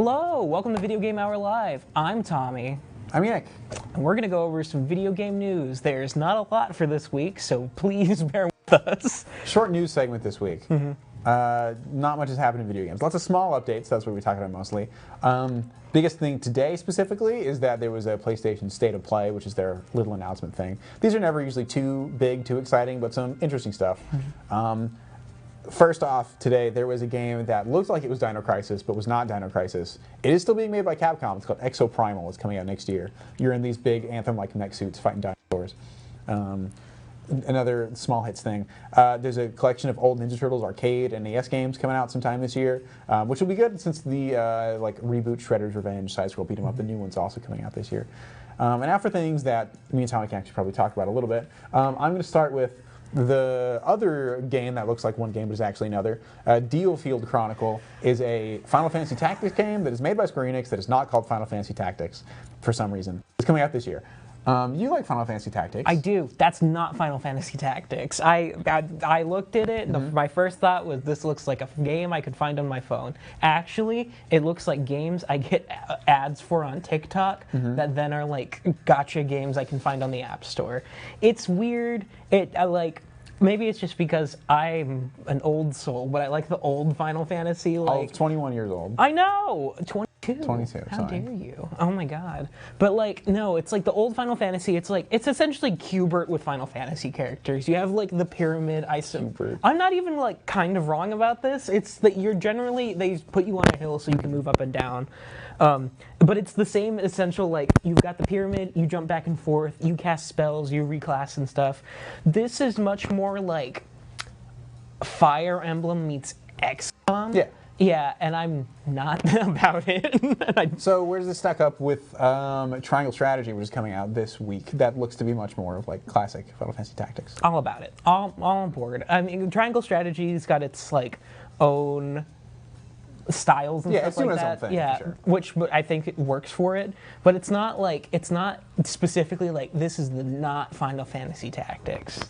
Hello, welcome to Video Game Hour Live. I'm Tommy. I'm Enoch. And we're going to go over some video game news. There's not a lot for this week, so please bear with us. Short news segment this week. Not much has happened in video games. Lots of small updates, that's what we talk about mostly. Biggest thing today specifically is that there was a PlayStation State of Play, which is their little announcement thing. These are never usually too big, too exciting, but some interesting stuff. First off, today there was a game that looked like it was Dino Crisis, but was not Dino Crisis. It is still being made by Capcom. It's called Exo Primal. It's coming out next year. You're in these big Anthem-like mech suits fighting dinosaurs. Another small hits thing. There's a collection of old Ninja Turtles arcade and NES games coming out sometime this year, which will be good since the reboot Shredder's Revenge side-scroll beat 'em up. The new one's also coming out this year. And now for things that me and Tommy can actually probably talk about a little bit. I'm going to start with the other game that looks like one game but is actually another. Dealfield Chronicle is a Final Fantasy Tactics game that is made by Square Enix that is not called Final Fantasy Tactics for some reason. It's coming out this year. You like Final Fantasy Tactics? I do. That's not Final Fantasy Tactics. I looked at it. My first thought was this looks like a game I could find on my phone. Actually, it looks like games I get ads for on TikTok that then are like gotcha games I can find on the App Store. It's weird. Maybe it's just because I'm an old soul, but I like the old Final Fantasy. Like 21 years old. I know. 22. 22. How dare you? Oh my god. But no, it's like the old Final Fantasy. It's essentially Q*bert with Final Fantasy characters. You have the pyramid. I'm not even kind of wrong about this. It's that they put you on a hill so you can move up and down. But it's the same essential, you've got the pyramid, you jump back and forth, you cast spells, you reclass and stuff. This is much more like Fire Emblem meets XCOM. Yeah. Yeah, and I'm not about it. So where's this stack up with Triangle Strategy, which is coming out this week? That looks to be much more of classic Final Fantasy Tactics. All about it. All on board. I mean, Triangle Strategy's got its own styles and stuff like that. Its own thing, yeah, for sure. Which I think it works for it, but it's not specifically this is not Final Fantasy Tactics.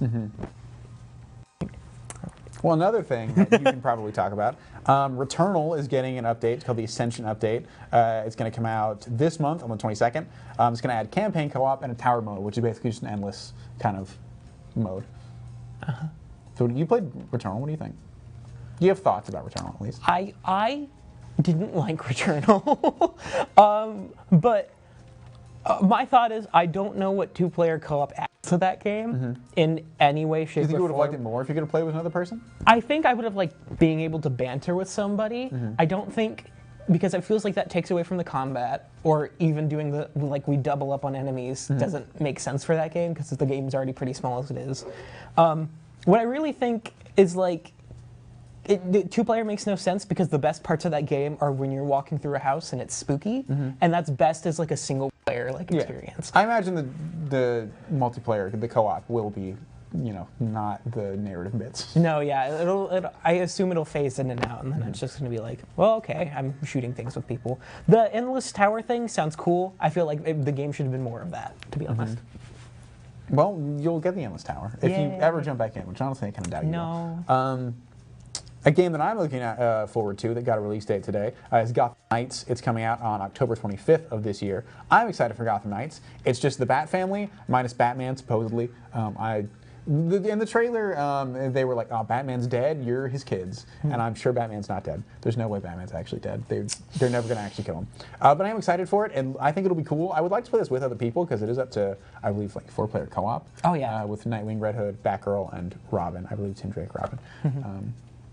Well, another thing that you can probably talk about, Returnal is getting an update. It's called the Ascension Update. It's going to come out this month on the 22nd. It's going to add campaign co-op and a tower mode, which is basically just an endless kind of mode. So you played Returnal. What do you think? Do you have thoughts about Returnal, at least? I didn't like Returnal, but my thought is I don't know what two-player co-op adds to that game in any way, shape, or form. Do you think you would have liked it more if you could have played with another person? I think I would have liked being able to banter with somebody. I don't think, because it feels like that takes away from the combat, or even doing the, we double up on enemies doesn't make sense for that game because the game's already pretty small as it is. What I really think is the two-player makes no sense because the best parts of that game are when you're walking through a house and it's spooky, and that's best as a single-player experience. I imagine the multiplayer, the co-op, will be, not the narrative bits. No, yeah, I assume it'll phase in and out, and then it's just going to be well, okay, I'm shooting things with people. The endless tower thing sounds cool. I feel like the game should have been more of that, to be honest. Well, you'll get the endless tower if you ever jump back in, which honestly I kind of doubt you will. A game that I'm looking forward to that got a release date today is Gotham Knights. It's coming out on October 25th of this year. I'm excited for Gotham Knights. It's just the Bat family minus Batman, supposedly. In the trailer, they were like, "Oh, Batman's dead. You're his kids," and I'm sure Batman's not dead. There's no way Batman's actually dead. They're never going to actually kill him. But I'm excited for it, and I think it'll be cool. I would like to play this with other people because it is up to, I believe, 4-player co-op. Oh yeah. With Nightwing, Red Hood, Batgirl, and Robin. I believe Tim Drake, Robin.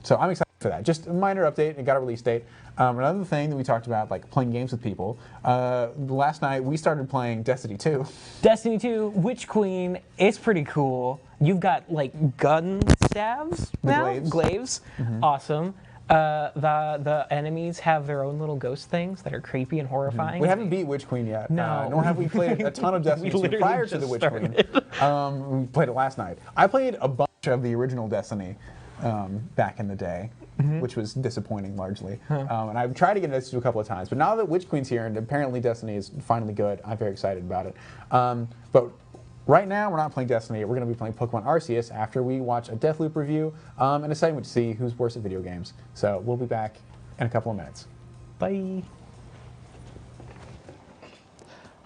So I'm excited for that. Just a minor update. It got a release date. Another thing that we talked about, playing games with people. Last night we started playing Destiny 2. Destiny 2, Witch Queen, is pretty cool. You've got gun stabs now? Glaives. Awesome. The enemies have their own little ghost things that are creepy and horrifying. We haven't beat Witch Queen yet. No. Nor have we played a ton of Destiny 2 prior to the Witch Queen. We played it last night. I played a bunch of the original Destiny back in the day, which was disappointing largely. And I've tried to get Destiny 2 a couple of times, but now that Witch Queen's here and apparently Destiny is finally good, I'm very excited about it. But right now, we're not playing Destiny. We're going to be playing Pokémon Arceus after we watch a Deathloop review and a segment to see who's worse at video games. So we'll be back in a couple of minutes. Bye.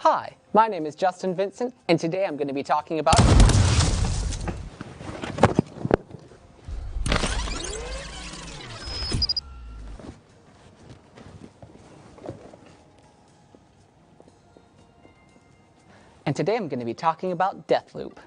Hi, my name is Justin Vincent, and today I'm going to be talking about... Deathloop.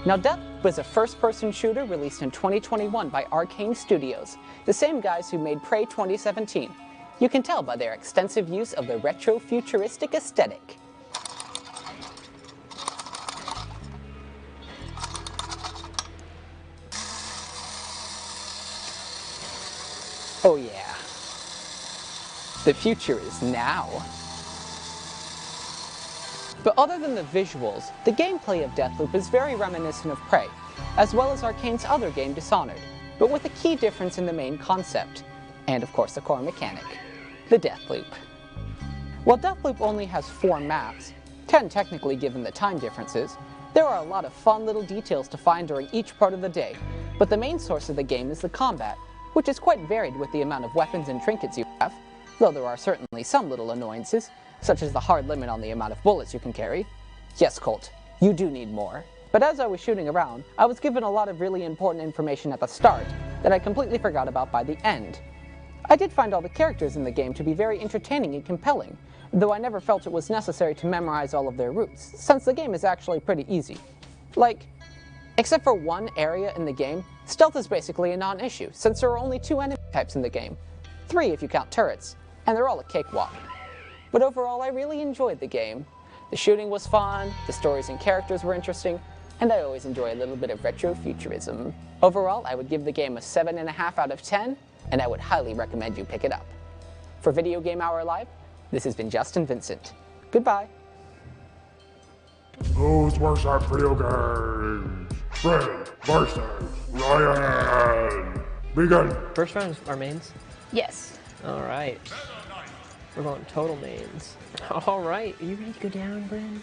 Now, Deathloop was a first-person shooter released in 2021 by Arcane Studios, the same guys who made Prey 2017. You can tell by their extensive use of the retro-futuristic aesthetic. Oh yeah. The future is now. But other than the visuals, the gameplay of Deathloop is very reminiscent of Prey, as well as Arcane's other game Dishonored, but with a key difference in the main concept, and of course the core mechanic, the Deathloop. While Deathloop only has 4 maps, 10 technically given the time differences, there are a lot of fun little details to find during each part of the day, but the main source of the game is the combat, which is quite varied with the amount of weapons and trinkets you have, though there are certainly some little annoyances, such as the hard limit on the amount of bullets you can carry. Yes, Colt, you do need more. But as I was shooting around, I was given a lot of really important information at the start that I completely forgot about by the end. I did find all the characters in the game to be very entertaining and compelling, though I never felt it was necessary to memorize all of their routes, since the game is actually pretty easy. Like, except for one area in the game, stealth is basically a non-issue, since there are only 2 enemy types in the game. 3 if you count turrets, and they're all a cakewalk. But overall, I really enjoyed the game. The shooting was fun, the stories and characters were interesting, and I always enjoy a little bit of retro-futurism. Overall, I would give the game a 7.5 out of 10, and I would highly recommend you pick it up. For Video Game Hour Live, this has been Justin Vincent. Goodbye. Who's worse at video games? Brynne versus Ryan. Begin. First round is our mains? Yes. All right. We're going total mains. All right. Are you ready to go down, Brynne?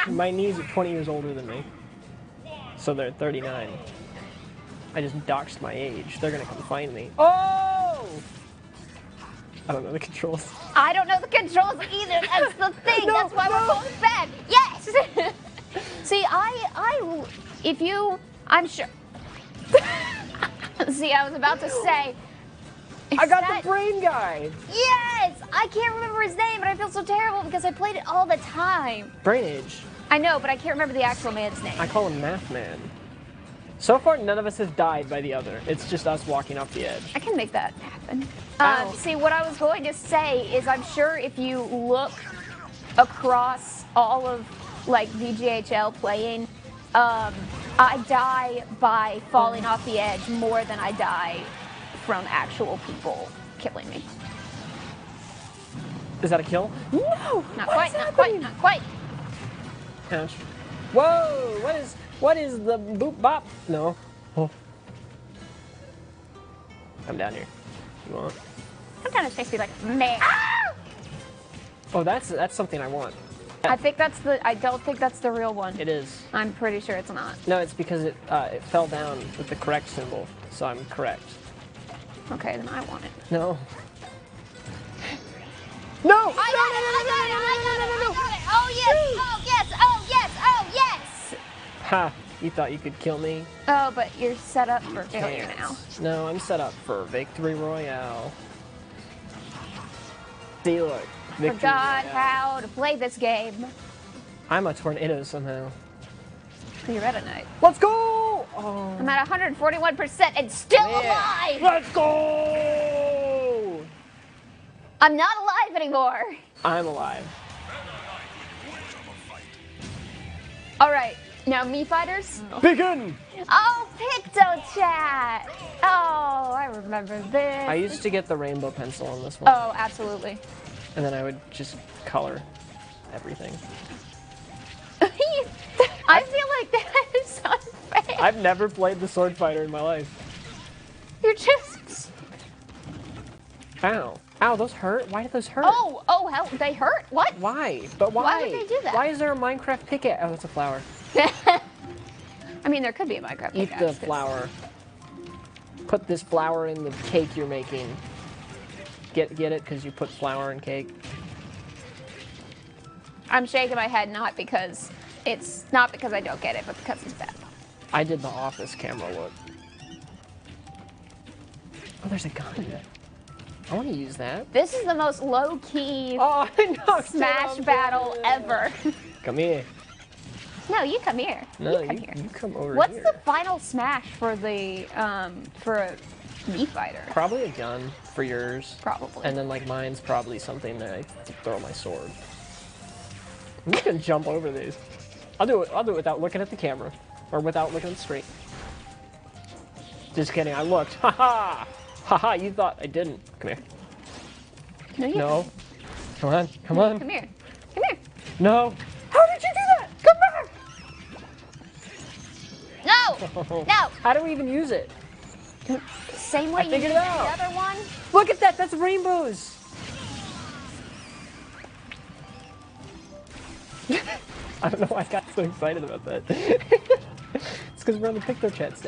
My knees are 20 years older than me. So they're 39. I just doxed my age. They're going to come find me. Oh! I don't know the controls. I don't know the controls either. That's the thing. No, that's why we're both bad. Yes. See, I'm sure. See, I was about to say. I got the brain guy. Yes, I can't remember his name, but I feel so terrible because I played it all the time. Brain Age. I know, but I can't remember the actual man's name. I call him Math Man. So far, none of us has died by the other. It's just us walking off the edge. I can make that happen. See, what I was going to say is I'm sure if you look across all of, like, VGHL playing, I die by falling off the edge more than I die from actual people killing me. Is that a kill? No! Not quite, not quite, not quite. Ouch. Whoa! What is the boop bop? No. Oh. Come down here. You want? Sometimes it makes me like, man. Ah! Oh, that's something I want. I don't think that's the real one. It is. I'm pretty sure it's not. No, it's because it fell down with the correct symbol, so I'm correct. Okay, then I want it. No. No! I got it! Oh yes! Oh yes! Oh yes! Oh yes! Ha! You thought you could kill me? Oh, but you're set up for failure now. No, I'm set up for Victory Royale. See, look. Victory Forgot Royale. how to play this game. I'm a tornado somehow. You're Meta Knight. Let's go! Oh. I'm at 141% and still alive! Let's go! I'm not alive anymore. I'm alive. Alright, now me fighters? Begin! Oh, Picto Chat! Oh, I remember this. I used to get the rainbow pencil on this one. Oh, absolutely. And then I would just color everything. I feel like that is unfair. I've never played the sword fighter in my life. You're just... Ow. Ow, those hurt? Why did those hurt? Oh, hell, they hurt? What? Why? But why? Why would they do that? Why is there a Minecraft pickaxe? Oh, it's a flower. I mean, there could be a Minecraft Eat pickaxe. the flower. Put this flour in the cake you're making. Get it? Because you put flour in cake. I'm shaking my head not because I don't get it, but because it's bad. I did the office camera look. Oh, there's a gun. I want to use that. This is the most low-key Smash battle ever. Come here. No, you come here. No, you come here. You come over What's here. the final smash for the for a Mii fighter? Probably a gun for yours. Probably. And then like mine's probably something that I throw my sword. I'm just gonna jump over these. I'll do it without looking at the camera. Or without looking straight. Just kidding, I looked. Haha! Haha, you thought I didn't. Come here. No, you No. Come on, come on. Come here. Come here. No. How did you do that? Come back! No! No! How do we even use it? Same way you did figured the it out. other one. Look at that, that's rainbows! I don't know why I got so excited about that. It's because we're on the Picto chats.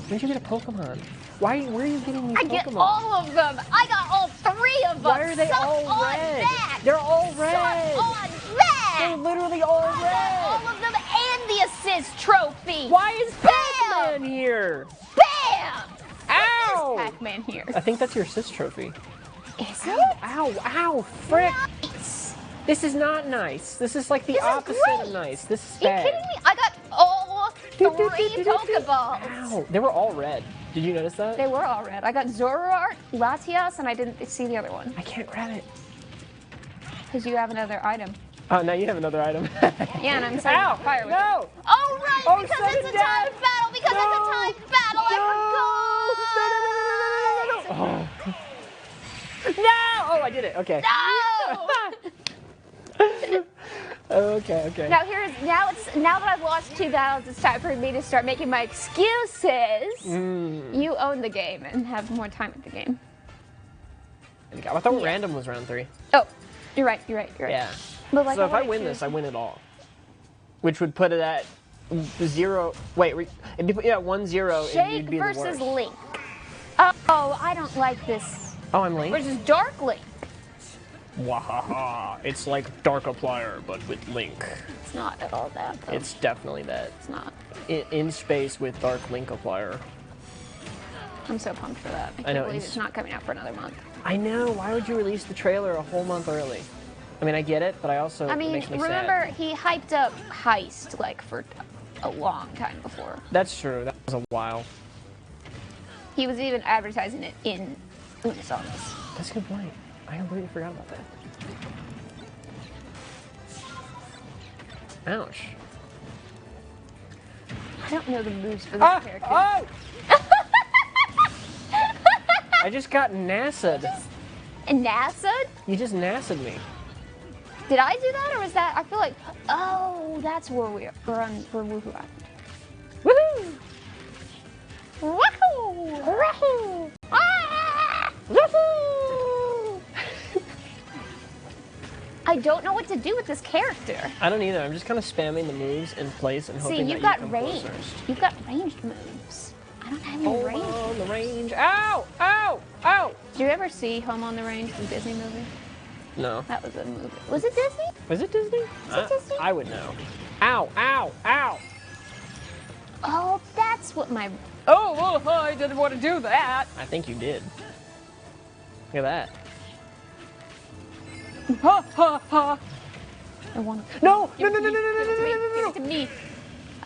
Where'd you get a Pokemon? Where are you getting these Pokemon? I get all of them. I got all 3 of them. Why are they Suck all on red? That. They're all red. Suck on that. They're literally all I red. got all of them and the assist trophy. Why is Bam! Pac-Man here? Bam! Ow! Why is Pac-Man here? I think that's your assist trophy. Is it? Ow, ow, frick. Nice. This is not nice. This is like the This is opposite great. of nice. This is Are you bad. kidding me? I got all 3 Pokeballs. Ow, they were all red. Did you notice that? They were all red. I got Zoroark, Latias, and I didn't see the other one. I can't grab it. Because you have another item. Oh, now you have another item. Yeah, and I'm setting Ow, fire with it. no! Oh, right, Oh, because sudden it's a death! timed battle! Because No! it's a timed battle! I forgot! No! Oh, I did it. Okay. No! Okay. Now now that I've lost 2 battles, it's time for me to start making my excuses. You own the game and have more time at the game. I thought random was round 3. Oh, you're right. Yeah. But like, So if I wanna win choose- this, I win it all. Which would put it at 0. Wait, it'd be, yeah, 1-0. And Shake you'd be the versus worst. Link. Oh, I don't like this. Oh, I'm Link? Versus Dark Link. Wahaha. It's like Darkiplier, but with Link. It's not at all that, though. It's definitely that. It's not. In space with Dark Linkiplier. I'm so pumped for that. I can't know, believe it's- it's not coming out for another month. I know. Why would you release the trailer a whole month early? I mean, I get it, but I also I it mean, makes me remember, sad. he hyped up Heist, like, for a long time before. That's true. That was a while. He was even advertising it in Unisonos. That's a good point. I completely forgot about that. Ouch. I don't know the moves for this character. Oh! I just got NASA'd. And NASA? You just NASA'd me. Did I do that, or was that? I feel like. Oh, that's where we're on. We're Woohoo Island. Woohoo! Woohoo! Woohoo! Ah! Woohoo! I don't know what to do with this character. I don't either. I'm just kind of spamming the moves in place and See, hoping you've that got you come range. closer. You've got ranged moves. I don't have any Home range. on the range. Ow! Ow! Ow! Did you ever see Home on the Range, the Disney movie? No. That was a movie. Was it Disney? Was it Disney? it Disney? I would know. Ow! Ow! Ow! Oh, that's what my. Oh, well, I didn't want to do that. I think you did. Look at that. Ha ha ha! I want. No! Give No! it No! to No! me, No! No! give it to me, No! give it to me.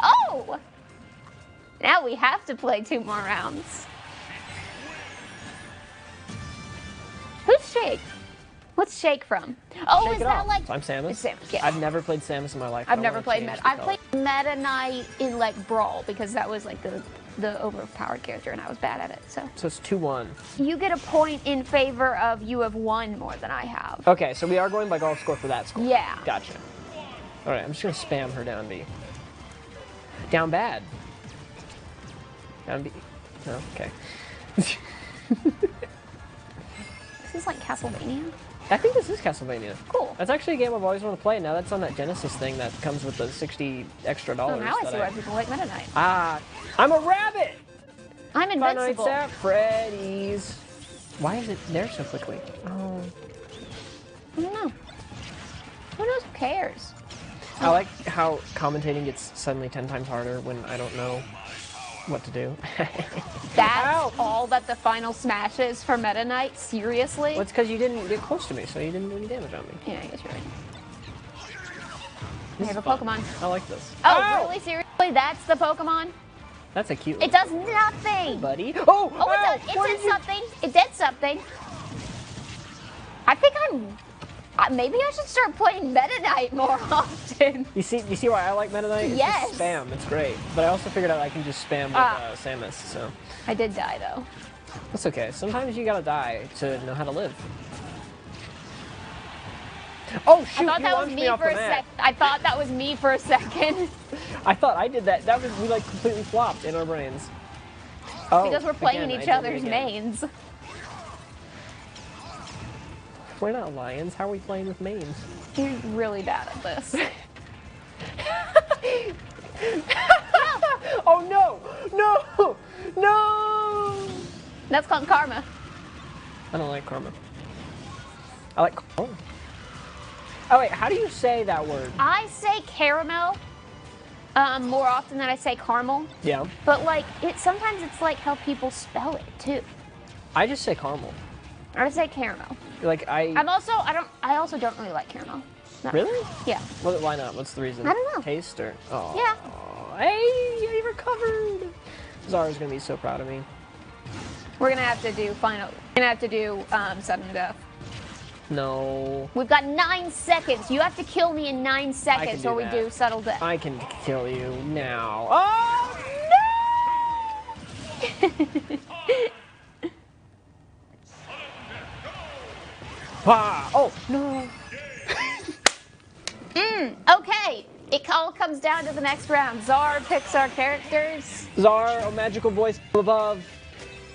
Oh! Now we have to play 2 more rounds. Who's Shake? What's Shake from? Oh, Shake is it that off. like? I'm Samus. It's Samus, yeah. I've never played Samus in my life. I've I never wanna played change Meta. the I've color. played Meta Knight in like Brawl because that was like the overpowered character and I was bad at it. So it's 2-1. you get a point in favor of you have won more than I have. Okay, so we are going by golf score for that score. Yeah. Gotcha. All right, I'm just gonna spam her down B. Down bad. Down B. No, okay. This is like Castlevania. I think this is Castlevania. Cool. That's actually a game I've always wanted to play. Now that's on that Genesis thing that comes with the $60 extra. So now I see why people like Meta Knight. Ah, I'm a rabbit! I'm invincible. Five Nights at Freddy's. Why is it there so quickly? Oh. I don't know. Who knows? Who cares? I like how commentating gets suddenly 10 times harder when I don't know what to do. That's all that the final smash is for Meta Knight? Seriously? Well, it's because you didn't get close to me, so you didn't do any damage on me. Yeah, I guess you're right. I have a Pokemon. I like this. Oh, ow! Really? Seriously? That's the Pokemon? That's a cute one. It does nothing! Hey, buddy. Oh! Oh, it did something! It did something! I think maybe I should start playing Meta Knight more often. You see why I like Meta Knight? It's yes. just spam. It's great. But I also figured out I can just spam with Samus, so. I did die, though. That's okay. Sometimes you gotta die to know how to live. Oh, shoot! I thought that was me for a second. I thought that was me for a second. I thought I did that. That was, we like completely flopped in our brains. Oh, because we're playing each other's mains. We're not lions. How are we playing with mains? You're really bad at this. Oh no! No! No! That's called karma. I don't like karma. I like karma. Oh wait, how do you say that word? I say caramel more often than I say caramel. Yeah. But like, sometimes it's like how people spell it too. I just say caramel. I say caramel. Like I also don't really like caramel. No. Really? Yeah. Well, why not? What's the reason? I don't know. Taste or? Oh. Yeah. Hey, you recovered. Zara's gonna be so proud of me. We're gonna have to do sudden death. No. We've got 9 seconds. You have to kill me in 9 seconds, or we do subtle death. I can kill you now. Oh no! Ah, oh no! Okay. It all comes down to the next round. Czar picks our characters. Czar, a magical voice from above.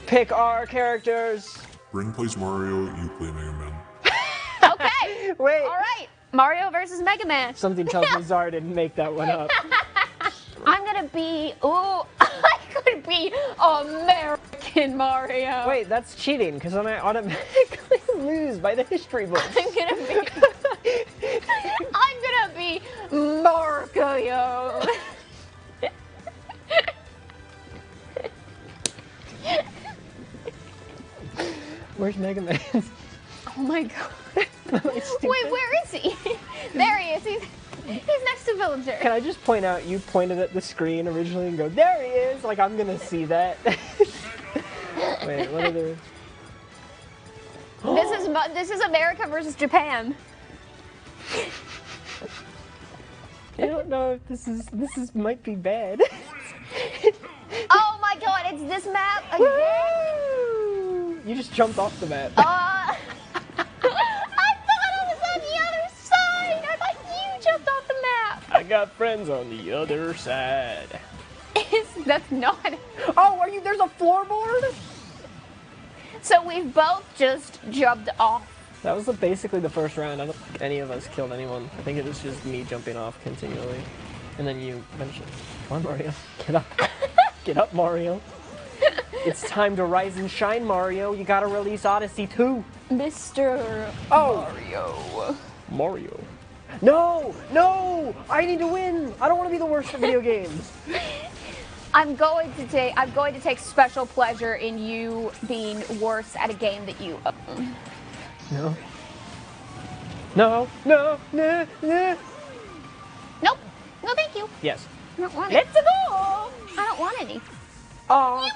Pick our characters. Brynne plays Mario, you play Mega Man. Okay. Wait. All right. Mario versus Mega Man. Something tells me Czar didn't make that one up. I'm gonna be. Ooh, I could be American Mario. Wait, that's cheating because then I automatically lose by the history books. I'm gonna be Mario. Where's Mega Man? Oh my god. Wait, where is he? There he is. He's next to Villager. Can I just point out you pointed at the screen originally and go, there he is! Like I'm gonna see that. Wait, what are the... This is America versus Japan. I don't know if this is might be bad. Oh my god, it's this map again? Woo! You just jumped off the map. I thought I was on the other side. I thought you jumped off the map. I got friends on the other side. That's not. Oh, are you? There's a floorboard? So we've both just jumped off. That was basically the first round. I don't think any of us killed anyone. I think it was just me jumping off continually. And then you mentioned, come on, Mario. Get up. Get up, Mario. It's time to rise and shine, Mario. You gotta release Odyssey 2. Mr. Mario. Mario. No! No! I need to win! I don't want to be the worst at video games. I'm going to take special pleasure in you being worse at a game that you own. No. No. No. No. No. Nope. No, thank you. Yes. I don't want it. It's a goal. I don't want any. Oh. You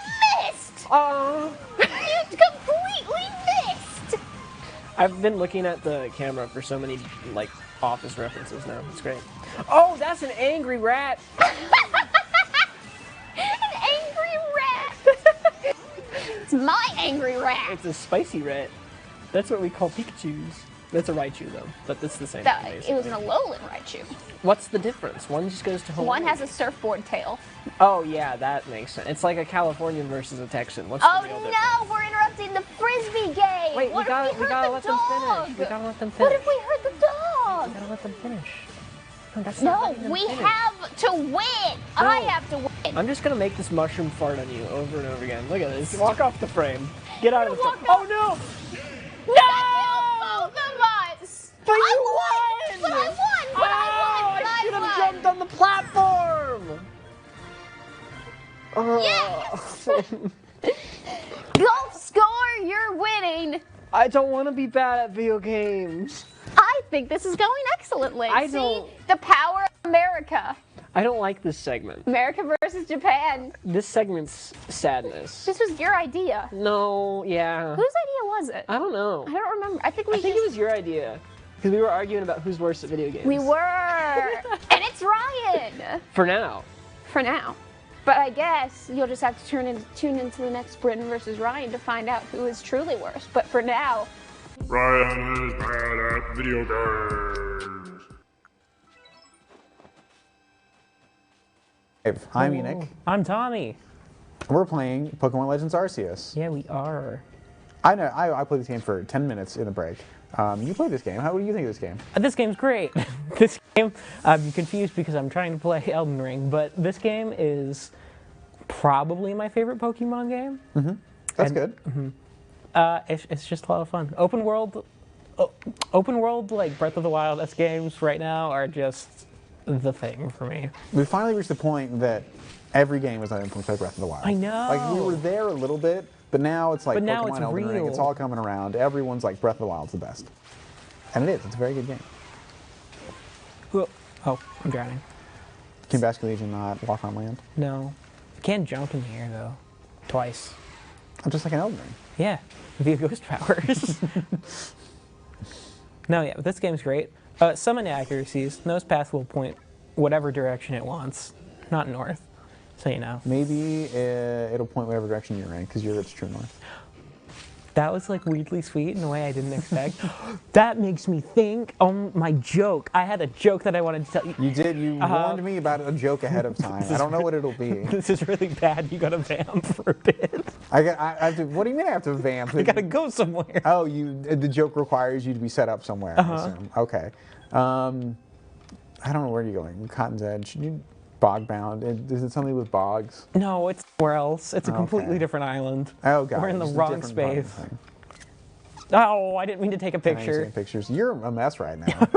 missed. Oh. You completely missed. I've been looking at the camera for so many like Office references now. It's great. Oh, that's an angry rat. An angry rat. It's my angry rat. It's a spicy rat. That's what we call Pikachus. That's a Raichu, though. But it's the same thing, basically. It was an Alolan Raichu. What's the difference? One just goes to Hawaii. One has a surfboard tail. Oh, yeah, that makes sense. It's like a Californian versus a Texan. What's the real difference? Oh, no! We're interrupting the Frisbee game! Wait, we gotta let them finish. We gotta let them finish. What if we hurt the dog? We gotta let them finish. No, that's no, we have to win! No. I have to win! I'm just gonna make this mushroom fart on you over and over again. Look at this. Walk off the frame. Get out of the frame. Oh, no! No! Both of us! But you won! But I won! But I won! But I should have jumped on the platform! Yes! Go score! You're winning! I don't want to be bad at video games. I think this is going excellently. See? The power of America. I don't like this segment. America versus Japan. This segment's sadness. This was your idea. No, yeah. Whose idea was it? I don't know. I don't remember. I think it was your idea. Because we were arguing about who's worse at video games. We were. And it's Ryan. For now. For now. But I guess you'll just have to tune into the next Brynne versus Ryan to find out who is truly worse. But for now, Ryan is bad at video games. I'm Enoch. I'm Tommy. We're playing Pokémon Legends Arceus. Yeah, we are. I know. I played this game for 10 minutes in the break. You played this game. What do you think of this game? This game's great. This game, I'm confused because I'm trying to play Elden Ring, but this game is probably my favorite Pokemon game. Mm-hmm. That's good. Mm-hmm. It's just a lot of fun. Open world like Breath of the Wild games right now are just the thing for me. We finally reached the point that every game is not influenced by Breath of the Wild. I know. Like we were there a little bit, but now it's like Pokemon Elden Ring. Real. It's all coming around. Everyone's like Breath of the Wild's the best, and it is. It's a very good game. Oh, I'm drowning. Can Basket Legion not walk on land? No, I can't jump in here though. Twice. I'm just like an Elden Ring. Yeah, via ghost powers. No, yeah, but this game's great. Some inaccuracies. Nose path will point whatever direction it wants, not north. So you know. Maybe it'll point whatever direction you're in, because it's true north. That was like weirdly sweet in a way I didn't expect. That makes me think. Oh, my joke. I had a joke that I wanted to tell you. You did. You warned me about a joke ahead of time. I don't know what it'll be. This is really bad. You got to vamp for a bit. I have to. What do you mean I have to vamp? I got to go somewhere. Oh, the joke requires you to be set up somewhere. I assume. Okay. I don't know where you're going. Cotton's Edge. Bog bound. Is it something with bogs? No, it's somewhere else. It's a completely different island. Oh god. We're in the wrong space. Oh, I didn't mean to take a picture. Pictures. You're a mess right now.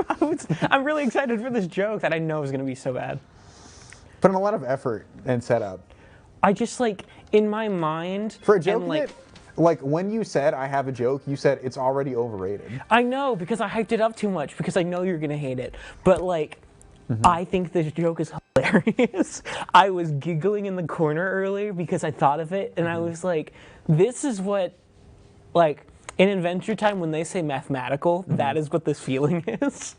I'm really excited for this joke that I know is going to be so bad. Put in a lot of effort and setup. I just in my mind. For a joke, like when you said I have a joke, you said it's already overrated. I know because I hyped it up too much because I know you're going to hate it. But I think this joke is hilarious. I was giggling in the corner earlier because I thought of it, and I was like, this is what, in Adventure Time when they say mathematical, that is what this feeling is.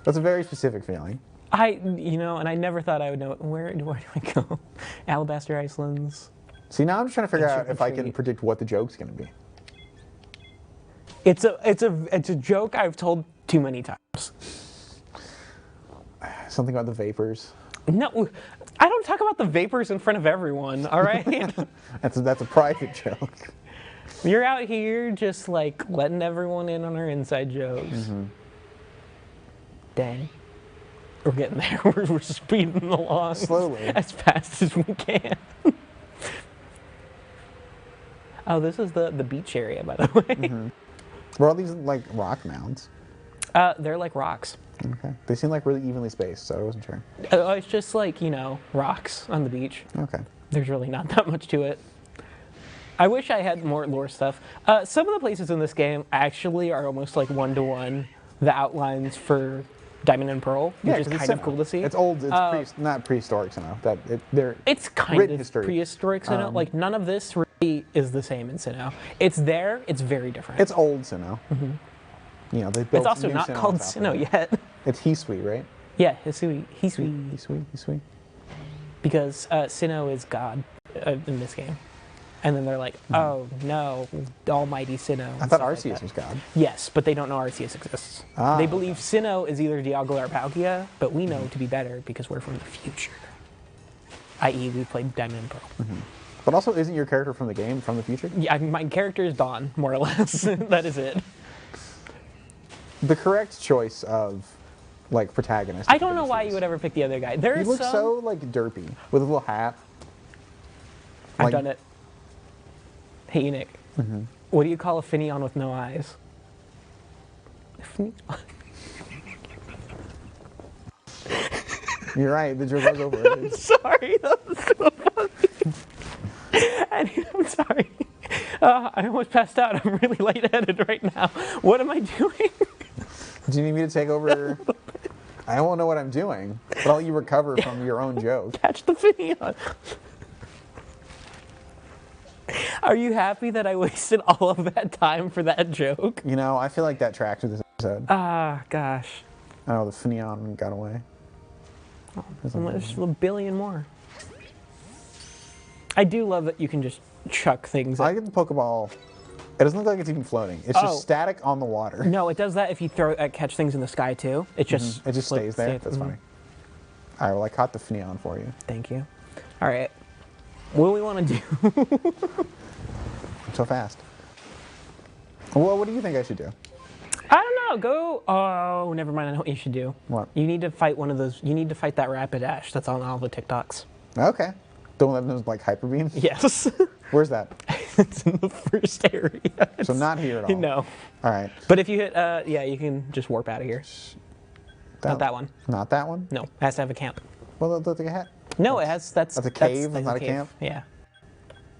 That's a very specific feeling. And I never thought I would know it. Where do I go? Alabaster Icelands. See, now I'm just trying to figure out if I can predict what the joke's going to be. It's a joke I've told too many times. Something about the vapors. No, I don't talk about the vapors in front of everyone, all right? That's a private joke. You're out here just letting everyone in on our inside jokes. Mm-hmm. Dang. We're getting there. We're speeding along slowly as fast as we can. Oh, this is the beach area, by the way. Mm-hmm. Were all these rock mounds? They're like rocks. Okay. They seem really evenly spaced, so I wasn't sure. It's just rocks on the beach. Okay. There's really not that much to it. I wish I had more lore stuff. Some of the places in this game actually are almost one-to-one the outlines for Diamond and Pearl, which is kind of cool to see. It's old. It's not prehistoric Sinnoh. It's kind of prehistoric Sinnoh. None of this really is the same in Sinnoh. It's there. It's very different. It's old Sinnoh. Mm-hmm. They built. It's also not called Sinnoh yet. It's Hisui, right? Yeah, Hisui. Hisui. Because Sinnoh is God in this game. And then they're like, oh no, almighty Sinnoh. I thought Arceus was God. Yes, but they don't know Arceus exists. They believe Sinnoh is either Dialga or Palkia, but we know to be better because we're from the future. I.e., we played Diamond and Pearl. But also, isn't your character from the game from the future? Yeah, my character is Dawn, more or less. That is it. The correct choice of, like, protagonist. I don't know why you would ever pick the other guy. He looks so, like, derpy, with a little hat. I've done it. Hey, Enoch. What do you call a Finneon with no eyes? You're right, the joke was over. I'm sorry, that was so funny. I'm sorry. I almost passed out. I'm really lightheaded right now. What am I doing? Do you need me to take over? I won't know what I'm doing, but I'll let you recover from your own joke. Catch the Finneon. Are you happy that I wasted all of that time for that joke? You know, I feel like that tracks with this episode. Ah, gosh. Oh, the Finneon got away. Oh, there's a billion more. I do love that you can just chuck things. I get the Pokeball. It doesn't look like it's even floating. It's just static on the water. No, it does that if you catch things in the sky too. It just stays there. That's funny. All right, well, I caught the Finneon for you. Thank you. All right. What do we want to do? So fast. Well, what do you think I should do? I don't know. Go. Oh, never mind. I know what you should do. What? You need to fight one of those. You need to fight that Rapidash that's on all the TikToks. Okay. The one that knows like Hyper Beam? Yes. Where's that? It's in the first area. So not here at all? No. All right. But if you hit, yeah, you can just warp out of here. Not that one. Not that one? No. It has to have a camp. Well, it looks like a hat. No, it has. That's a cave. That's not a cave. camp. Yeah.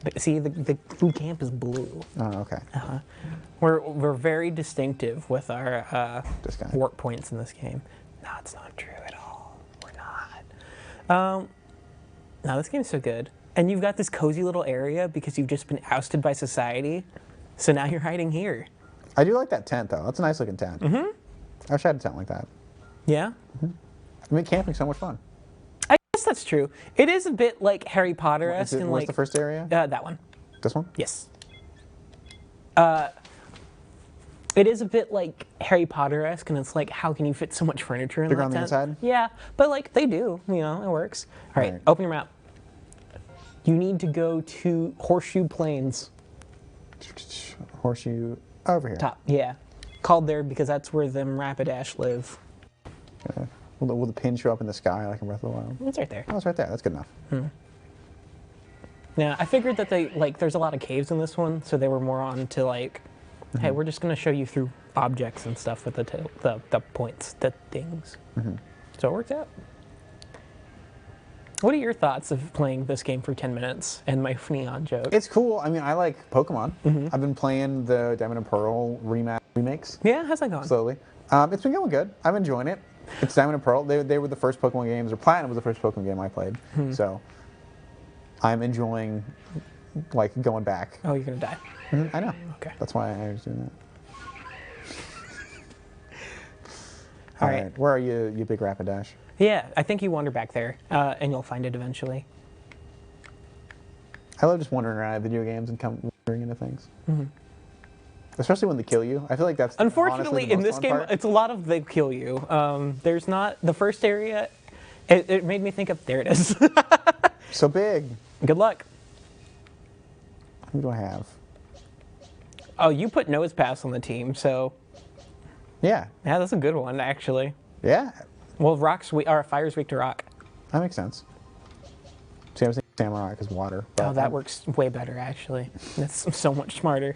But see, the blue camp is blue. Oh, okay. We're very distinctive with our warp points in this game. No, it's not true at all. We're not. No, this game's so good. And you've got this cozy little area because you've just been ousted by society. So now you're hiding here. I do like that tent, though. That's a nice looking tent. I wish I had a tent like that. Yeah? I mean, camping's so much fun. I guess that's true. It is a bit like Harry Potter-esque. What's the first area? That one. This one? Yes. It is a bit like Harry Potter-esque, and it's like, how can you fit so much furniture in that tent? on the inside? Yeah, but like, they do. You know, it works. All right, open your map. You need to go to Horseshoe Plains. Horseshoe, over here. Top, yeah. Called there because that's where them Rapidash live. Okay. Will the pin show up in the sky like in Breath of the Wild? It's right there. Oh, it's right there. That's good enough. Yeah, I figured that there's a lot of caves in this one, so they were more on to like, hey, we're just going to show you through objects and stuff with the points, the things. So it worked out. What are your thoughts of playing this game for 10 minutes and my Neon joke? It's cool. I mean, I like Pokemon. I've been playing the Diamond and Pearl remakes. Yeah, how's that going? Slowly. It's been going good. I'm enjoying it. It's Diamond and Pearl. They were the first Pokemon games, or Platinum was the first Pokemon game I played. So I'm enjoying, like, going back. Oh, you're going to die. I know. Okay. That's why I was doing that. All right. Where are you, you big Rapidash? Yeah, I think you wander back there, and you'll find it eventually. I love just wandering around at video games and wandering into things. Especially when they kill you. I feel like that's unfortunately in this game, it's a lot of they kill you. There's not the first area. It made me think of there it is. So big. Good luck. Who do I have? Oh, you put Nose Pass on the team, so yeah, that's a good one actually. Yeah. Well, fire's weak to rock. That makes sense. See, I was thinking Samurai because water. Oh, that works way better actually. That's so much smarter.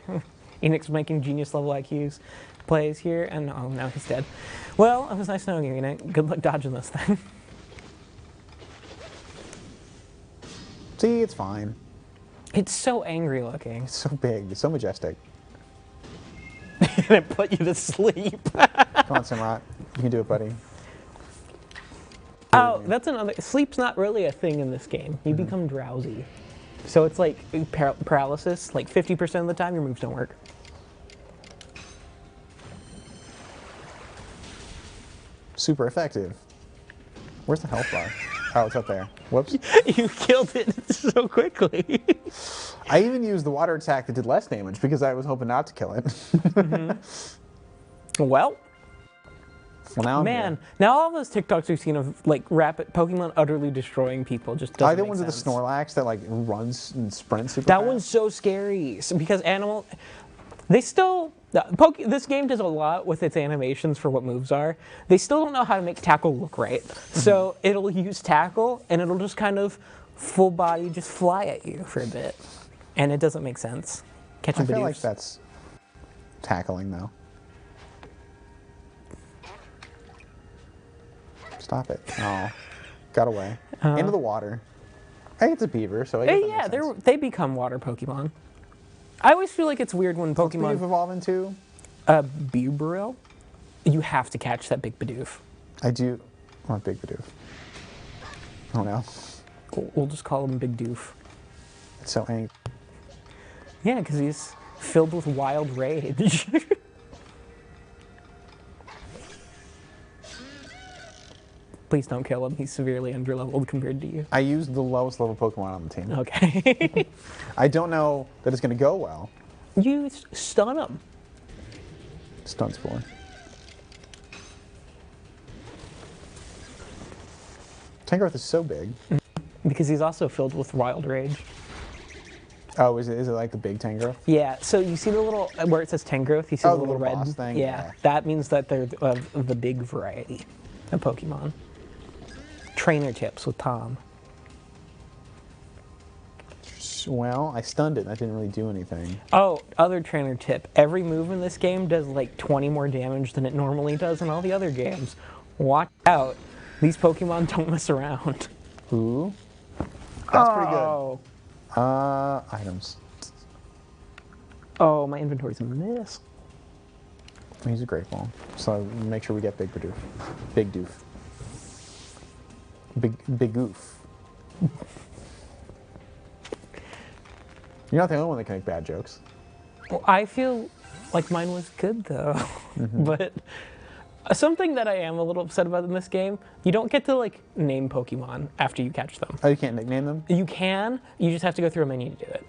Enoch's making genius level IQs plays here, and oh, now he's dead. Well, it was nice knowing you, Enoch. Good luck dodging this thing. See, it's fine. It's so angry looking. It's so big. It's so majestic. And it put you to sleep. Come on, Samurai. You can do it, buddy. Oh, that's another. Sleep's not really a thing in this game. You become drowsy. So it's like paralysis. Like 50% of the time, your moves don't work. Super effective. Where's the health bar? Oh, it's up there. Whoops. You killed it so quickly. I even used the water attack that did less damage because I was hoping not to kill it. Well, now man, now all those TikToks we've seen of like rapid Pokemon utterly destroying people just doesn't I like the make ones sense. with the Snorlax that like runs and sprints super That fast. one's so scary because this game does a lot with its animations for what moves are. They still don't know how to make tackle look right. So it'll use tackle and it'll just kind of full body just fly at you for a bit. And it doesn't make sense. Catching I feel Bidoofs. like that's tackling though. Stop it. Oh, got away. Into the water. Hey, it's a beaver, so I guess yeah, they become water Pokemon. I always feel like it's weird when What's Pokemon... Bidoof evolve into? Beabrill? You have to catch that big Bidoof. I do want Big Bidoof. Oh no. We'll just call him Big Doof. It's so angry. Yeah, because he's filled with wild rage. Please don't kill him. He's severely underleveled compared to you. I used the lowest level Pokemon on the team. Okay. I don't know that it's going to go well. You stun him. Stun Spore. Tangrowth is so big. Because he's also filled with wild rage. Oh, is it like the big Tangrowth? Yeah, so you see the little, where it says Tangrowth, you see the little red boss thing? Yeah, that means that they're the big variety of Pokemon. Trainer tips with Tom. Well, I stunned it and that didn't really do anything. Oh, other trainer tip. Every move in this game does like 20 more damage than it normally does in all the other games. Watch out. These Pokemon don't mess around. Ooh. That's pretty good. Oh. Items. Oh, my inventory's a mess. He's a great ball. So make sure we get Big Bidoof. Big Doof. Big Goof. You're not the only one that can make bad jokes. Well, I feel like mine was good though. But something that I am a little upset about in this game, you don't get to like name Pokemon after you catch them. Oh, you can't nickname them? You can, you just have to go through a menu to do it.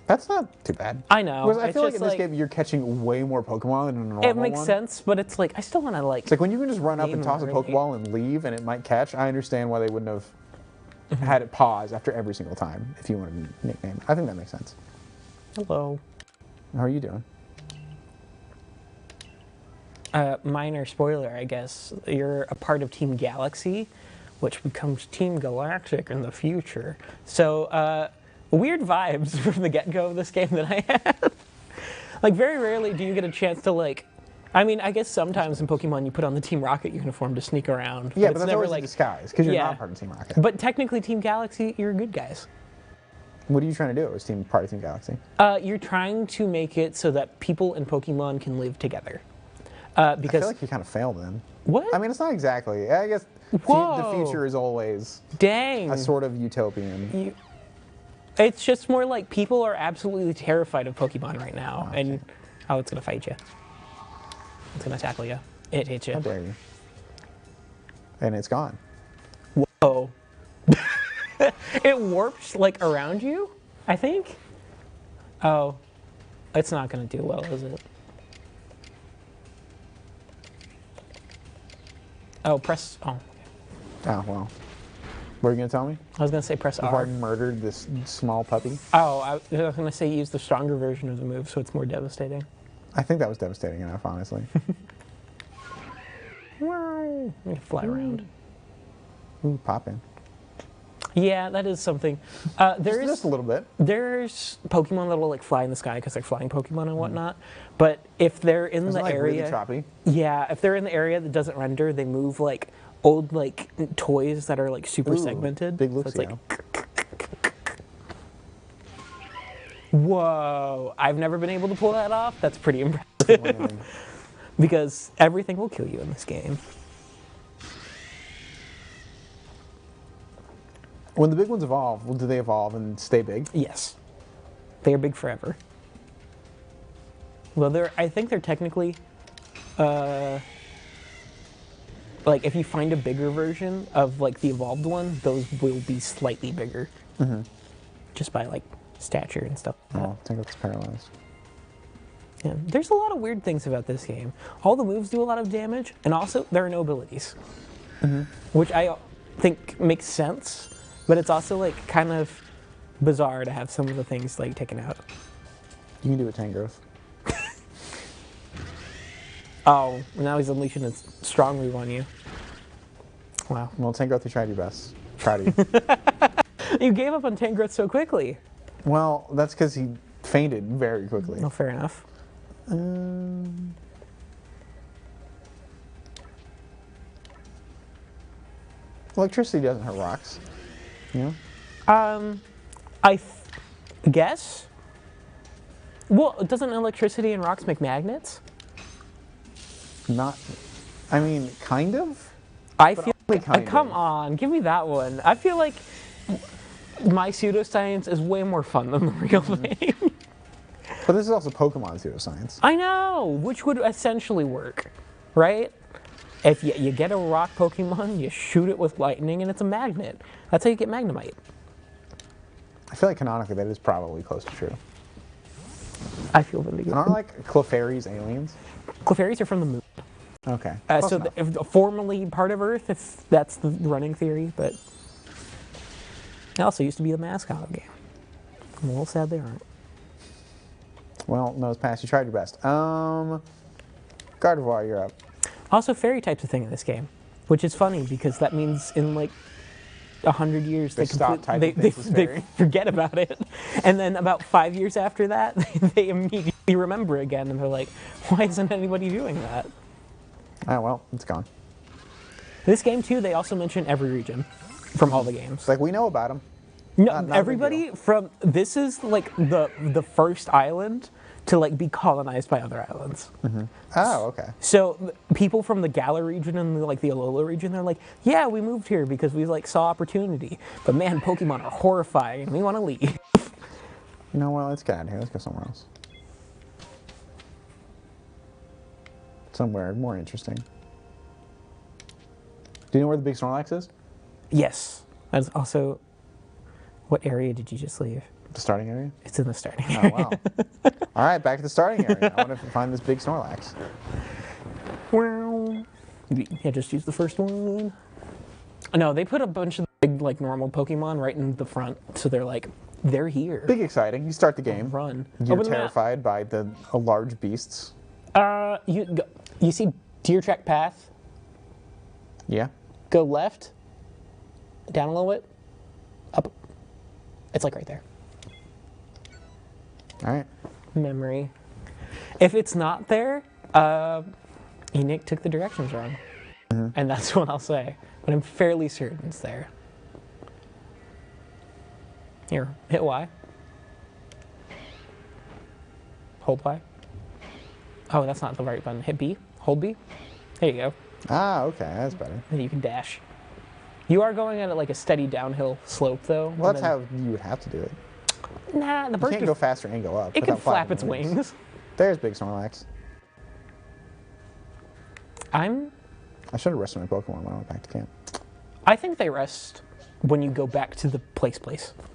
That's not too bad. I know. Because I feel like in this game you're catching way more Pokemon than in a normal one. It makes sense, but it's like, I still want to like... It's like when you can just run up name and toss a them early. Pokeball and leave and it might catch, I understand why they wouldn't have had it pause after every single time if you wanted to nickname. I think that makes sense. Hello. How are you doing? Minor spoiler, I guess. You're a part of Team Galaxy, which becomes Team Galactic in the future. So, weird vibes from the get-go of this game that I had. Like, very rarely do you get a chance to, like... I mean, I guess sometimes in Pokemon you put on the Team Rocket uniform to sneak around. Yeah, but it's that's never always like a disguise, because you're yeah. not part of Team Rocket. But technically, Team Galaxy, you're good guys. What are you trying to do as part of Team Galaxy? You're trying to make it so that people and Pokemon can live together. Because I feel like you kind of failed then. What? I mean, it's not exactly. I guess the future is always dang a sort of utopian. It's just more like people are absolutely terrified of Pokemon right now. Okay. And, it's going to fight you. It's going to tackle you. It hits you. How dare you? And it's gone. Whoa. It warps, like, around you, I think? Oh. It's not going to do well, is it? Oh, press... Oh. Oh, well. What are you going to tell me? I was going to say press Before I R. murdered this small puppy? Oh, I was going to say use the stronger version of the move so it's more devastating. I think that was devastating enough, honestly. You can fly around. Ooh, popping. Yeah, that is something. There's just a little bit. There's Pokemon that will like fly in the sky because they're flying Pokemon and whatnot. But if they're in the like area, really choppy. Yeah, if they're in the area that doesn't render, they move like old like toys that are like super segmented. Big so it's Luxio. like, whoa! I've never been able to pull that off. That's pretty impressive. Because everything will kill you in this game. When the big ones evolve, do they evolve and stay big? Yes. They are big forever. Well, I think they're technically, like if you find a bigger version of like the evolved one, those will be slightly bigger. Just by like stature and stuff. Oh, Tangrowth's paralyzed. Yeah, there's a lot of weird things about this game. All the moves do a lot of damage, and also there are no abilities, which I think makes sense. But it's also like kind of bizarre to have some of the things like taken out. You can do a Tangrowth. Oh, now he's unleashing his strong move on you. Wow. Well, Tangrowth, you tried your best. Proud of you. You gave up on Tangrowth so quickly. Well, that's because he fainted very quickly. Oh, fair enough. Electricity doesn't hurt rocks. You know? I guess. Well, doesn't electricity and rocks make magnets? Not. I mean, kind of. I feel like, kind come of. on, give me that one. I feel like my pseudoscience is way more fun than the real thing. But this is also Pokemon pseudoscience. I know, which would essentially work, right? If you get a rock Pokemon, you shoot it with lightning, and it's a magnet. That's how you get Magnemite. I feel like canonically that is probably close to true. I feel really good. And aren't like Clefairies aliens? Clefairies are from the moon. Okay. So if formerly part of Earth, if that's the running theory, but it also used to be the mascot of the game. I'm a little sad they aren't. Well, no, it's past. You tried your best. Gardevoir, you're up. Also, fairy type's a thing in this game, which is funny because that means in like 100 years they forget about it, and then about 5 years after that they immediately remember again, and they're like, "Why isn't anybody doing that?" Oh well, it's gone. This game too, they also mention every region from all the games. It's like we know about them. No, not everybody from this is like the first island to like be colonized by other islands. Oh, okay. So people from the Galar region and like the Alola region, they're like, yeah, we moved here because we like saw opportunity. But man, Pokemon are horrifying and we want to leave. You know what? Let's get out of here. Let's go somewhere else. Somewhere more interesting. Do you know where the big Snorlax is? Yes. That's also. What area did you just leave? The starting area? It's in the starting area. Oh, wow. All right, back to the starting area. I want to find this big Snorlax. Well, yeah, just use the first one. No, they put a bunch of big, like, normal Pokemon right in the front, so they're like, they're here. Big exciting. You start the game. Run. You're terrified by the large beasts. You see Deer Track Path? Yeah. Go left, down a little bit, up. It's like right there. All right. Memory. If it's not there, Enoch took the directions wrong. And that's what I'll say. But I'm fairly certain it's there. Here, hit Y. Hold Y. Oh, that's not the right button. Hit B. Hold B. There you go. Ah, okay. That's better. And you can dash. You are going at like a steady downhill slope, though. Well, that's how you would have to do it. Nah, the bird can't go faster and go up. It can flap its wings. There's big Snorlax. I should have rested my Pokemon when I went back to camp. I think they rest when you go back to the place.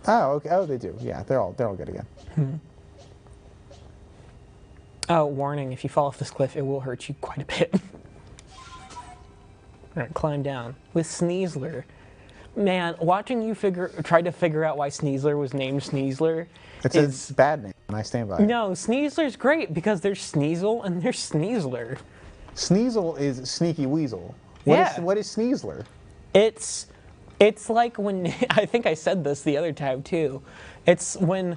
Oh, okay. Oh, they do. Yeah, they're all good again. Oh, warning! If you fall off this cliff, it will hurt you quite a bit. All right, climb down with Sneasler. Man, watching you try to figure out why Sneasler was named Sneasler. It's a bad name, and I stand by it. No, Sneasler's great because there's Sneasel and there's Sneasler. Sneasel is Sneaky Weasel. What is Sneasler? It's like when I think I said this the other time too. It's when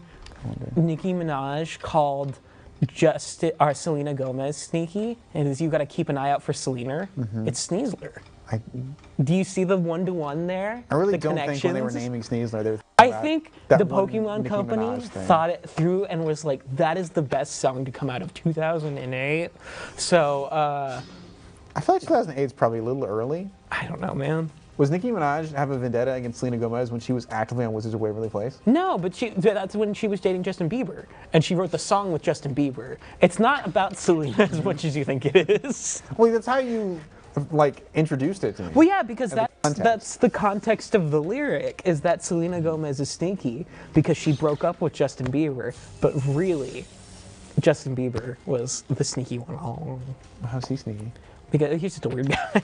Nicki Minaj called Selena Gomez sneaky, and you got to keep an eye out for Selena. It's Sneasler. Do you see the one-to-one there? I really don't think when they were naming Sneasler, they were I think the Pokemon Company thought it through and was like, that is the best song to come out of 2008. So, I feel like 2008 is probably a little early. I don't know, man. Was Nicki Minaj have a vendetta against Selena Gomez when she was actively on Wizards of Waverly Place? No, but that's when she was dating Justin Bieber. And she wrote the song with Justin Bieber. It's not about Selena as much as you think it is. Well, that's how you like introduced it to me. Well, yeah, because that's the context of the lyric, is that Selena Gomez is stinky because she broke up with Justin Bieber, but really, Justin Bieber was the sneaky one all along. How's he sneaky? Because he's just a weird guy.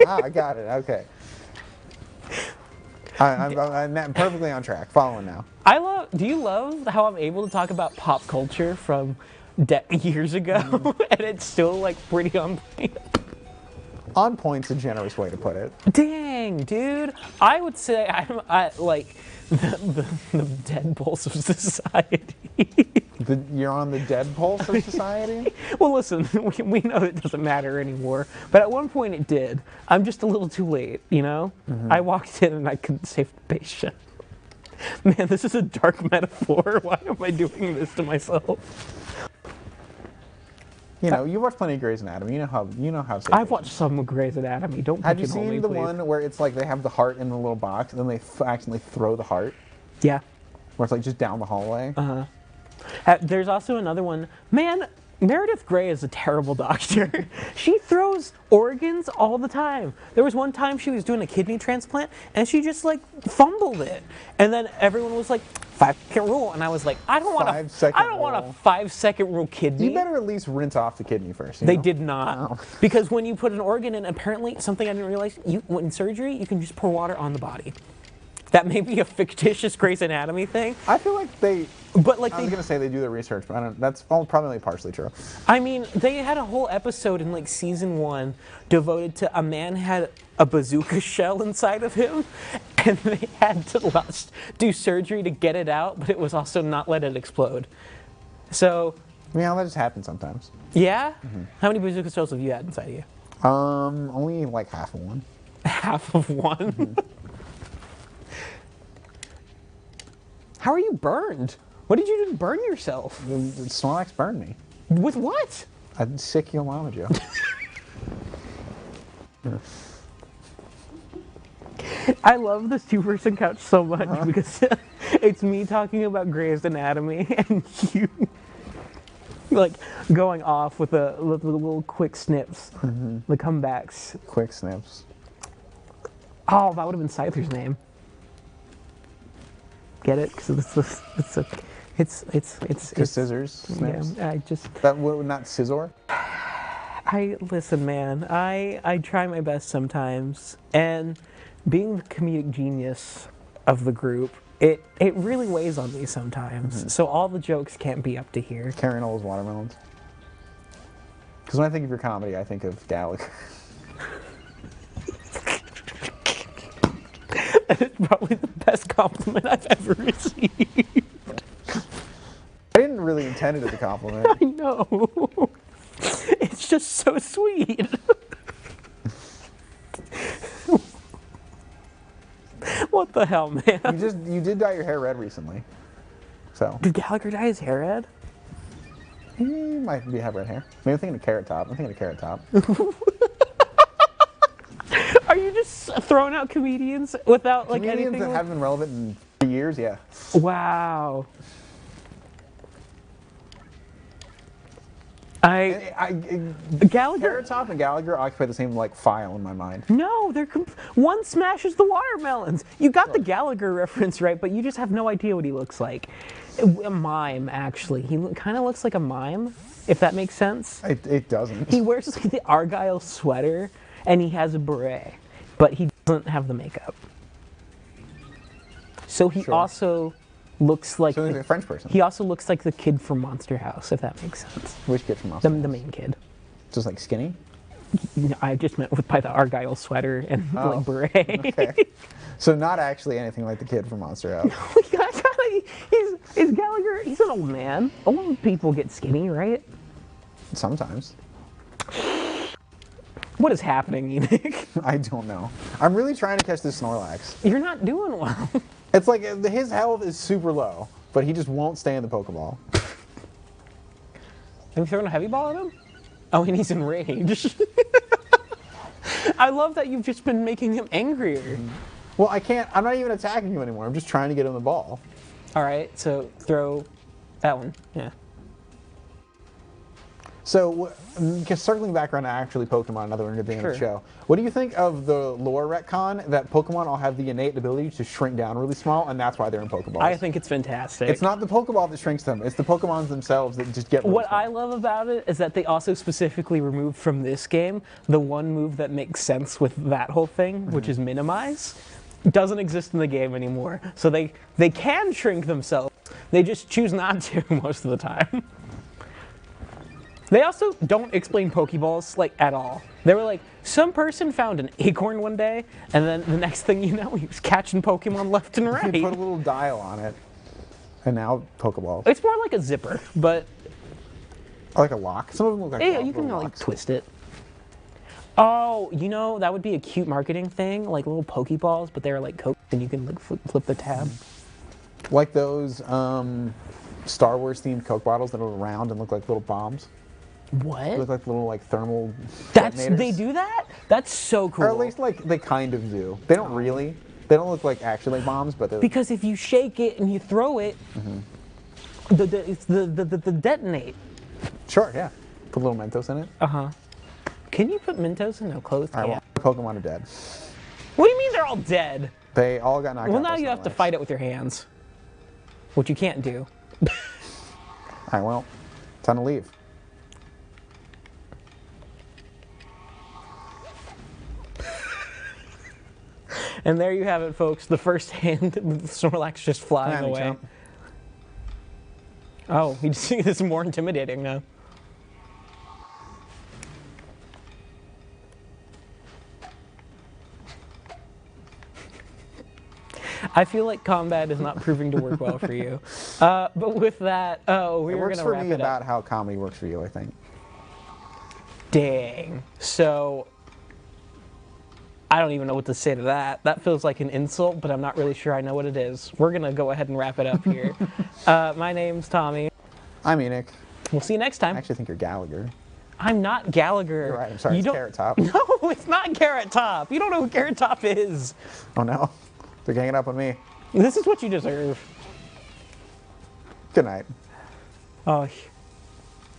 I got it. Okay. I'm perfectly on track. Following now. Do you love how I'm able to talk about pop culture from years ago, and it's still like pretty on point? On point's a generous way to put it. Dang, dude. I would say I'm like the dead pulse of society. You're on the dead pulse of society? Well, listen, we know it doesn't matter anymore, but at one point it did. I'm just a little too late, you know? I walked in and I couldn't save the patient. Man, this is a dark metaphor. Why am I doing this to myself? You know, you watch plenty of Grey's Anatomy. You know how. I've watched some of Grey's Anatomy. Don't have you seen the one where it's like they have the heart in the little box and then they accidentally throw the heart? Yeah. Where it's like just down the hallway. There's also another one. Man, Meredith Grey is a terrible doctor. She throws organs all the time. There was one time she was doing a kidney transplant and she just like fumbled it, and then everyone was like, 5-second rule, and I was like, I don't want a 5-second rule kidney. You better at least rinse off the kidney first. They did not, because when you put an organ in, apparently something I didn't realize, in surgery you can just pour water on the body. That may be a fictitious Grey's Anatomy thing. I feel like they. But like I was gonna say they do their research, but I don't. That's all probably partially true. I mean, they had a whole episode in like season 1 devoted to a man had a bazooka shell inside of him, and they had to do surgery to get it out, but it was also not let it explode. So. Yeah, that just happens sometimes. Yeah. How many bazooka shells have you had inside of you? Only like half of one. Half of one. How are you burned? What did you do to burn yourself? Snorlax burned me. With what? A sick Yo Mama Joe. I love this two-person couch so much because it's me talking about Grey's Anatomy and you like going off with the little quick snips, the comebacks. Quick snips. Oh, that would have been Scyther's name. Get it? Because it's scissors. Snips. Yeah, I just that would not scissor. Listen, man. I try my best sometimes, and being the comedic genius of the group, it really weighs on me sometimes. So all the jokes can't be up to here. Carrying all those watermelons. Because when I think of your comedy, I think of Gallagher. That is probably the best compliment I've ever received. I didn't really intend it as a compliment. I know. It's just so sweet. What the hell, man? You did dye your hair red recently. So. Did Gallagher dye his hair red? He might have red hair. Maybe I'm thinking of Carrot Top. I'm thinking of Carrot Top. Are you just throwing out comedians without like anything? Comedians that haven't been relevant in 3 years, yeah. Wow. Gallagher. Carrot Top and Gallagher occupy the same like file in my mind. No, one smashes the watermelons. You got the Gallagher reference right, but you just have no idea what he looks like. A mime, actually. He kind of looks like a mime, if that makes sense. It doesn't. He wears like the Argyle sweater, and he has a beret, but he doesn't have the makeup. So he also looks like he's a French person. He also looks like the kid from Monster House, if that makes sense. Which kid from Monster House? The main kid. Just like skinny? I just meant by the Argyle sweater and like beret. Okay. So not actually anything like the kid from Monster House. He's Gallagher. He's an old man. Old people get skinny, right? Sometimes. What is happening, Enoch? I don't know. I'm really trying to catch this Snorlax. You're not doing well. It's like his health is super low, but he just won't stay in the Pokeball. Have you thrown a heavy ball at him? Oh, and he's enraged. I love that you've just been making him angrier. Well, I can't. I'm not even attacking you anymore. I'm just trying to get him the ball. All right, so throw that one. Yeah. So, circling back around to actually Pokemon, another one at the end of the show, what do you think of the lore retcon that Pokemon all have the innate ability to shrink down really small, and that's why they're in Pokeballs? I think it's fantastic. It's not the Pokeball that shrinks them, it's the Pokemons themselves that just get really What small. I love about it is that they also specifically removed from this game the one move that makes sense with that whole thing, which is Minimize. Doesn't exist in the game anymore. So they can shrink themselves. They just choose not to most of the time. They also don't explain Pokeballs, like, at all. They were like, some person found an acorn one day, and then the next thing you know, he was catching Pokemon left and right. You put a little dial on it, and now Pokeballs. It's more like a zipper, but... Like a lock? Some of them look like Yeah, you can, like, twist it. Oh, you know, that would be a cute marketing thing, like little Pokeballs, but they're like Coke, and you can, like, flip the tab. Like those Star Wars-themed Coke bottles that are round and look like little bombs. What? They look like little, like, thermal detonators. They do that? That's so cool. Or at least, like, they kind of do. They don't really. They don't look like actually like bombs, but they're... Because if you shake it and you throw it, it's the detonate. Sure, yeah. Put a little Mentos in it. Uh-huh. Can you put Mentos in a closed can? Well, Pokemon are dead. What do you mean they're all dead? They all got knocked out. Well, now you have to fight it with your hands, which you can't do. All right, well, time to leave. And there you have it, folks. The first hand, Snorlax just flying away. Jump. Oh, you just think this is more intimidating now. I feel like combat is not proving to work well for you. But with that, we're going to wrap it up. It works for me about how comedy works for you, I think. Dang. So... I don't even know what to say to that. That feels like an insult, but I'm not really sure I know what it is. We're going to go ahead and wrap it up here. My name's Tommy. I'm Enoch. We'll see you next time. I actually think you're Gallagher. I'm not Gallagher. You're right. I'm sorry. It's Carrot Top. No, it's not Carrot Top. You don't know who Carrot Top is. Oh, no. They're ganging up on me. This is what you deserve. Good night. Oh.